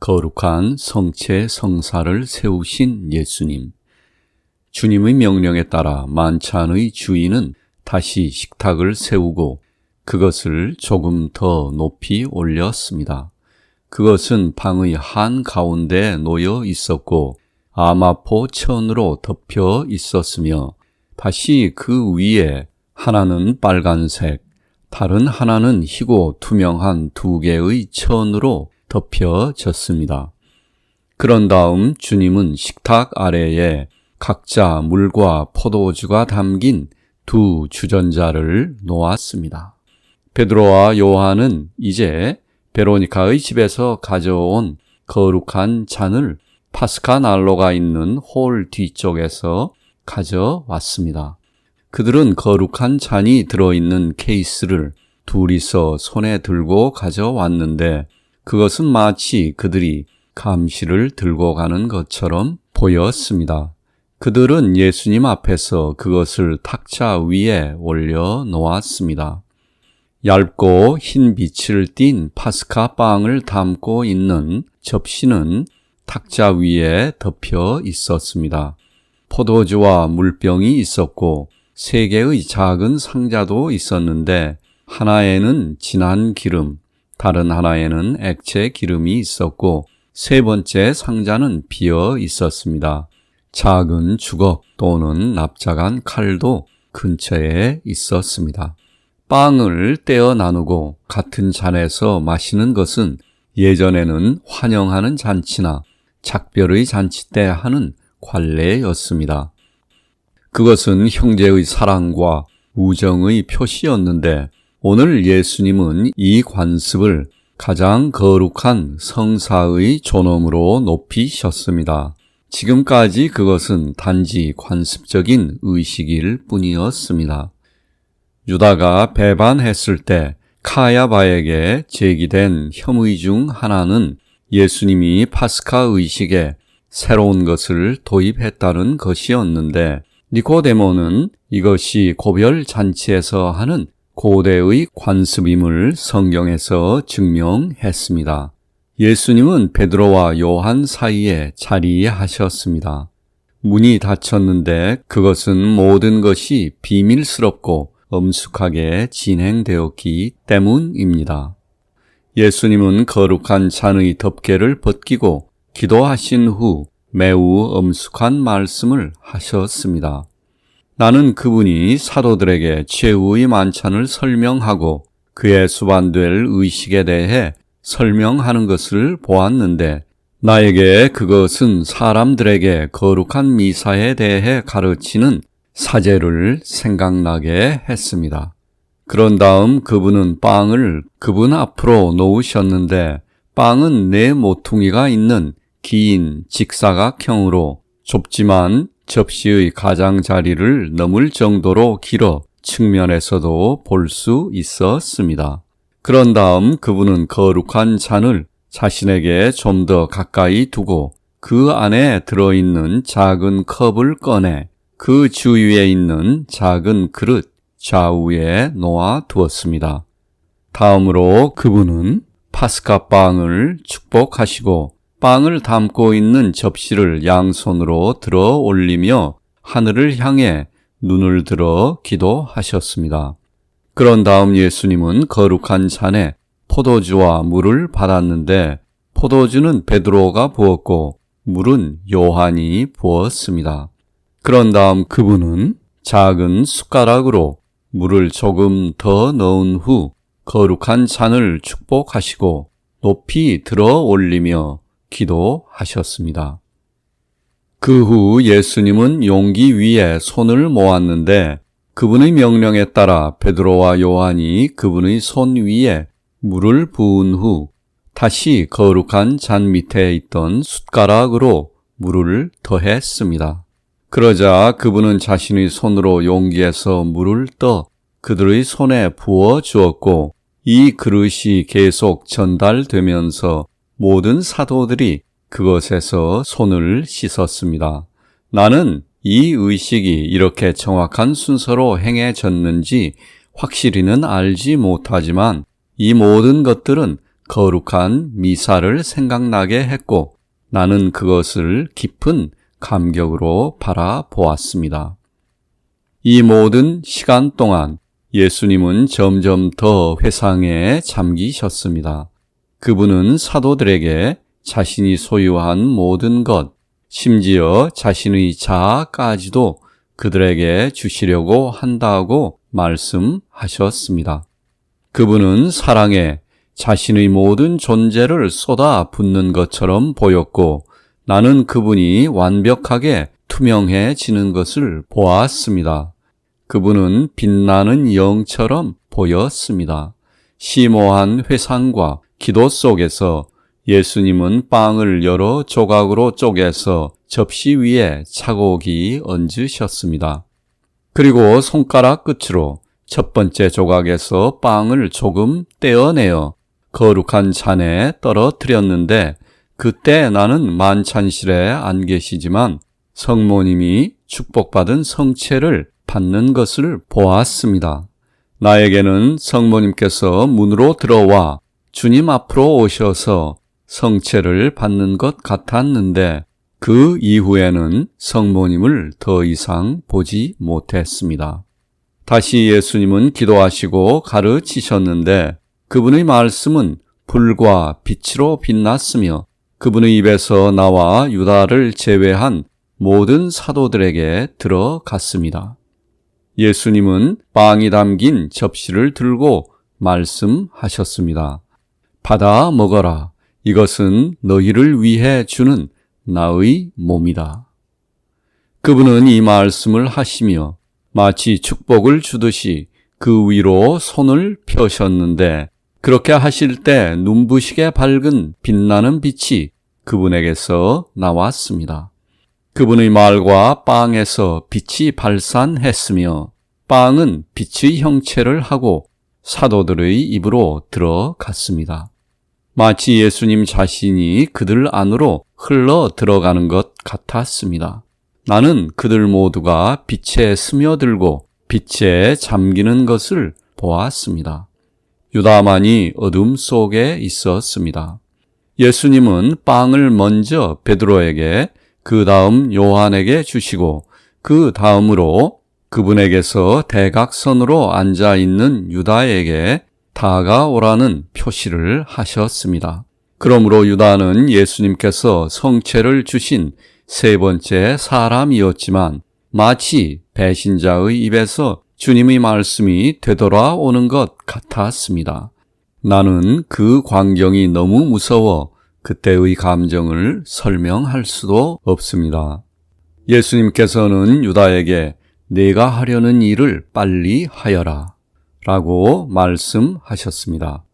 거룩한 성체 성사를 세우신 예수님. 주님의 명령에 따라 만찬의 주인은 다시 식탁을 세우고 그것을 조금 더 높이 올렸습니다. 그것은 방의 한가운데에 놓여 있었고 아마포 천으로 덮여 있었으며 다시 그 위에 하나는 빨간색, 다른 하나는 희고 투명한 두 개의 천으로 덮여졌습니다. 그런 다음 주님은 식탁 아래에 각자 물과 포도주가 담긴 두 주전자를 놓았습니다. 베드로와 요한은 이제 베로니카의 집에서 가져온 거룩한 잔을 파스카 난로가 있는 홀 뒤쪽에서 가져왔습니다. 그들은 거룩한 잔이 들어있는 케이스를 둘이서 손에 들고 가져왔는데 그것은 마치 그들이 감시를 들고 가는 것처럼 보였습니다. 그들은 예수님 앞에서 그것을 탁자 위에 올려 놓았습니다. 얇고 흰 빛을 띤 파스카 빵을 담고 있는 접시는 탁자 위에 덮여 있었습니다. 포도주와 물병이 있었고 3개의 작은 상자도 있었는데 하나에는 진한 기름, 다른 하나에는 액체 기름이 있었고 3번째 상자는 비어 있었습니다. 작은 주걱 또는 납작한 칼도 근처에 있었습니다. 빵을 떼어 나누고 같은 잔에서 마시는 것은 예전에는 환영하는 잔치나 작별의 잔치 때 하는 관례였습니다. 그것은 형제의 사랑과 우정의 표시였는데 오늘 예수님은 이 관습을 가장 거룩한 성사의 존엄으로 높이셨습니다. 지금까지 그것은 단지 관습적인 의식일 뿐이었습니다. 유다가 배반했을 때 카야바에게 제기된 혐의 중 하나는 예수님이 파스카 의식에 새로운 것을 도입했다는 것이었는데 니고데모는 이것이 고별 잔치에서 하는 고대의 관습임을 성경에서 증명했습니다. 예수님은 베드로와 요한 사이에 자리하셨습니다. 문이 닫혔는데 그것은 모든 것이 비밀스럽고 엄숙하게 진행되었기 때문입니다. 예수님은 거룩한 잔의 덮개를 벗기고 기도하신 후 매우 엄숙한 말씀을 하셨습니다. 나는 그분이 사도들에게 최후의 만찬을 설명하고 그에 수반될 의식에 대해 설명하는 것을 보았는데 나에게 그것은 사람들에게 거룩한 미사에 대해 가르치는 사제를 생각나게 했습니다. 그런 다음 그분은 빵을 그분 앞으로 놓으셨는데 빵은 4모퉁이가 있는 긴 직사각형으로 좁지만 접시의 가장자리를 넘을 정도로 길어 측면에서도 볼 수 있었습니다. 그런 다음 그분은 거룩한 잔을 자신에게 좀 더 가까이 두고 그 안에 들어있는 작은 컵을 꺼내 그 주위에 있는 작은 그릇 좌우에 놓아 두었습니다. 다음으로 그분은 파스카 빵을 축복하시고 빵을 담고 있는 접시를 양손으로 들어 올리며 하늘을 향해 눈을 들어 기도하셨습니다. 그런 다음 예수님은 거룩한 잔에 포도주와 물을 받았는데 포도주는 베드로가 부었고 물은 요한이 부었습니다. 그런 다음 그분은 작은 숟가락으로 물을 조금 더 넣은 후 거룩한 잔을 축복하시고 높이 들어 올리며 기도하셨습니다. 그 후 예수님은 용기 위에 손을 모았는데 그분의 명령에 따라 베드로와 요한이 그분의 손 위에 물을 부은 후 다시 거룩한 잔 밑에 있던 숟가락으로 물을 더했습니다. 그러자 그분은 자신의 손으로 용기에서 물을 떠 그들의 손에 부어 주었고 이 그릇이 계속 전달되면서 모든 사도들이 그것에서 손을 씻었습니다. 나는 이 의식이 이렇게 정확한 순서로 행해졌는지 확실히는 알지 못하지만 이 모든 것들은 거룩한 미사를 생각나게 했고 나는 그것을 깊은 감격으로 바라보았습니다. 이 모든 시간 동안 예수님은 점점 더 회상에 잠기셨습니다. 그분은 사도들에게 자신이 소유한 모든 것, 심지어 자신의 자아까지도 그들에게 주시려고 한다고 말씀하셨습니다. 그분은 사랑에 자신의 모든 존재를 쏟아 붓는 것처럼 보였고 나는 그분이 완벽하게 투명해지는 것을 보았습니다. 그분은 빛나는 영처럼 보였습니다. 심오한 회상과 기도 속에서 예수님은 빵을 여러 조각으로 쪼개서 접시 위에 차곡히 얹으셨습니다. 그리고 손가락 끝으로 첫 번째 조각에서 빵을 조금 떼어내어 거룩한 잔에 떨어뜨렸는데 그때 나는 만찬실에 안 계시지만 성모님이 축복받은 성체를 받는 것을 보았습니다. 나에게는 성모님께서 문으로 들어와 주님 앞으로 오셔서 성체를 받는 것 같았는데 그 이후에는 성모님을 더 이상 보지 못했습니다. 다시 예수님은 기도하시고 가르치셨는데 그분의 말씀은 불과 빛으로 빛났으며 그분의 입에서 나와 유다를 제외한 모든 사도들에게 들어갔습니다. 예수님은 빵이 담긴 접시를 들고 말씀하셨습니다. 받아 먹어라. 이것은 너희를 위해 주는 나의 몸이다. 그분은 이 말씀을 하시며 마치 축복을 주듯이 그 위로 손을 펴셨는데 그렇게 하실 때 눈부시게 밝은 빛나는 빛이 그분에게서 나왔습니다. 그분의 말과 빵에서 빛이 발산했으며 빵은 빛의 형체를 하고 사도들의 입으로 들어갔습니다. 마치 예수님 자신이 그들 안으로 흘러 들어가는 것 같았습니다. 나는 그들 모두가 빛에 스며들고 빛에 잠기는 것을 보았습니다. 유다만이 어둠 속에 있었습니다. 예수님은 빵을 먼저 베드로에게 그 다음 요한에게 주시고 그 다음으로 그분에게서 대각선으로 앉아있는 유다에게 다가오라는 표시를 하셨습니다. 그러므로 유다는 예수님께서 성체를 주신 세 번째 사람이었지만 마치 배신자의 입에서 주님의 말씀이 되돌아오는 것 같았습니다. 나는 그 광경이 너무 무서워 그때의 감정을 설명할 수도 없습니다. 예수님께서는 유다에게 내가 하려는 일을 빨리 하여라 라고 말씀하셨습니다.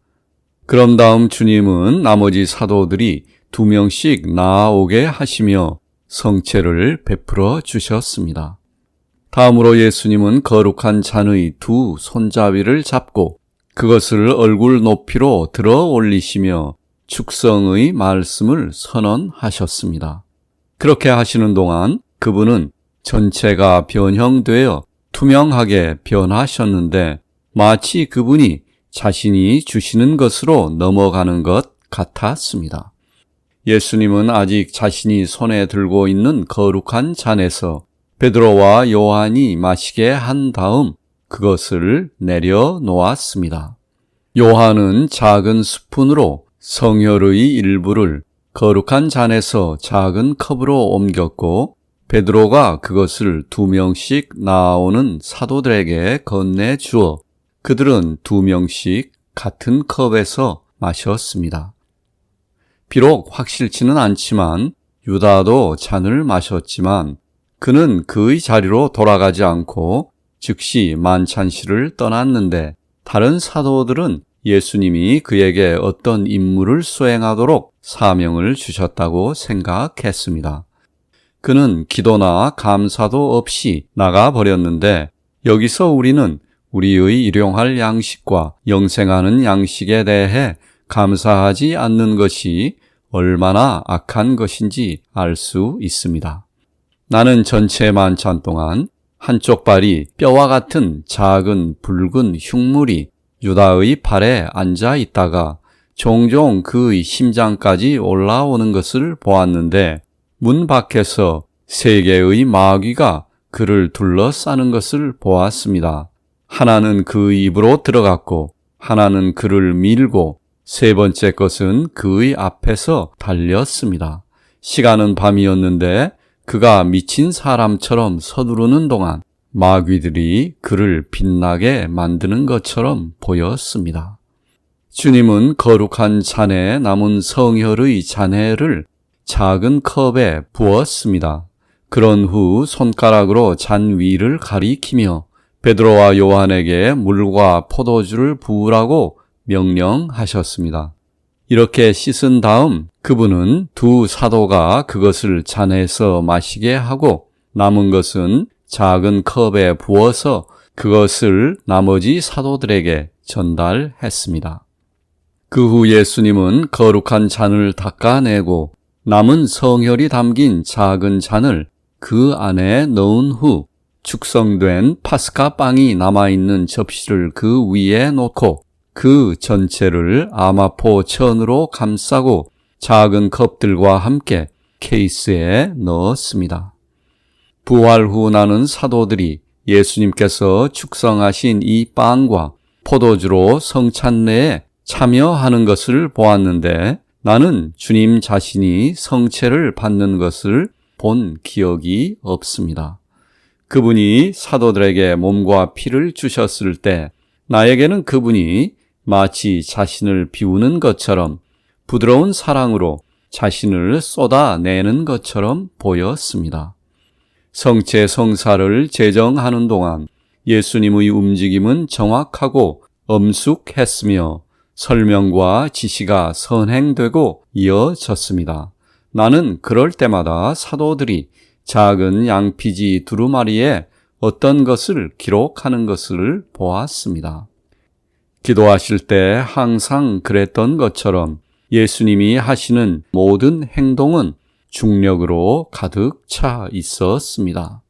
그런 다음 주님은 나머지 사도들이 2명씩 나아오게 하시며 성체를 베풀어 주셨습니다. 다음으로 예수님은 거룩한 잔의 두 손잡이를 잡고 그것을 얼굴 높이로 들어 올리시며 축성의 말씀을 선언하셨습니다. 그렇게 하시는 동안 그분은 전체가 변형되어 투명하게 변하셨는데 마치 그분이 자신이 주시는 것으로 넘어가는 것 같았습니다. 예수님은 아직 자신이 손에 들고 있는 거룩한 잔에서 베드로와 요한이 마시게 한 다음 그것을 내려놓았습니다. 요한은 작은 스푼으로 성혈의 일부를 거룩한 잔에서 작은 컵으로 옮겼고 베드로가 그것을 2명씩 나아오는 사도들에게 건네주어 그들은 2명씩 같은 컵에서 마셨습니다. 비록 확실치는 않지만 유다도 잔을 마셨지만 그는 그의 자리로 돌아가지 않고 즉시 만찬실을 떠났는데 다른 사도들은 예수님이 그에게 어떤 임무를 수행하도록 사명을 주셨다고 생각했습니다. 그는 기도나 감사도 없이 나가버렸는데 여기서 우리는 우리의 일용할 양식과 영생하는 양식에 대해 감사하지 않는 것이 얼마나 악한 것인지 알 수 있습니다. 나는 전체 만찬 동안 한쪽 발이 뼈와 같은 작은 붉은 흉물이 유다의 팔에 앉아 있다가 종종 그의 심장까지 올라오는 것을 보았는데 문 밖에서 3개의 마귀가 그를 둘러싸는 것을 보았습니다. 하나는 그 입으로 들어갔고 하나는 그를 밀고 3번째 것은 그의 앞에서 달렸습니다. 시간은 밤이었는데 그가 미친 사람처럼 서두르는 동안 마귀들이 그를 빛나게 만드는 것처럼 보였습니다. 주님은 거룩한 잔에 남은 성혈의 잔해를 작은 컵에 부었습니다. 그런 후 손가락으로 잔 위를 가리키며 베드로와 요한에게 물과 포도주를 부으라고 명령하셨습니다. 이렇게 씻은 다음 그분은 2 사도가 그것을 잔에서 마시게 하고 남은 것은 작은 컵에 부어서 그것을 나머지 사도들에게 전달했습니다. 그 후 예수님은 거룩한 잔을 닦아내고 남은 성혈이 담긴 작은 잔을 그 안에 넣은 후 축성된 파스카 빵이 남아있는 접시를 그 위에 놓고 그 전체를 아마포 천으로 감싸고 작은 컵들과 함께 케이스에 넣었습니다. 부활 후 나는 사도들이 예수님께서 축성하신 이 빵과 포도주로 성찬례에 참여하는 것을 보았는데 나는 주님 자신이 성체를 받는 것을 본 기억이 없습니다. 그분이 사도들에게 몸과 피를 주셨을 때 나에게는 그분이 마치 자신을 비우는 것처럼 부드러운 사랑으로 자신을 쏟아내는 것처럼 보였습니다. 성체 성사를 제정하는 동안 예수님의 움직임은 정확하고 엄숙했으며 설명과 지시가 선행되고 이어졌습니다. 나는 그럴 때마다 사도들이 작은 양피지 두루마리에 어떤 것을 기록하는 것을 보았습니다. 기도하실 때 항상 그랬던 것처럼 예수님이 하시는 모든 행동은 중력으로 가득 차 있었습니다.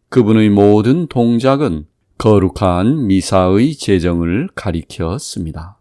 그분의 모든 동작은 거룩한 미사의 제정을 가리켰습니다.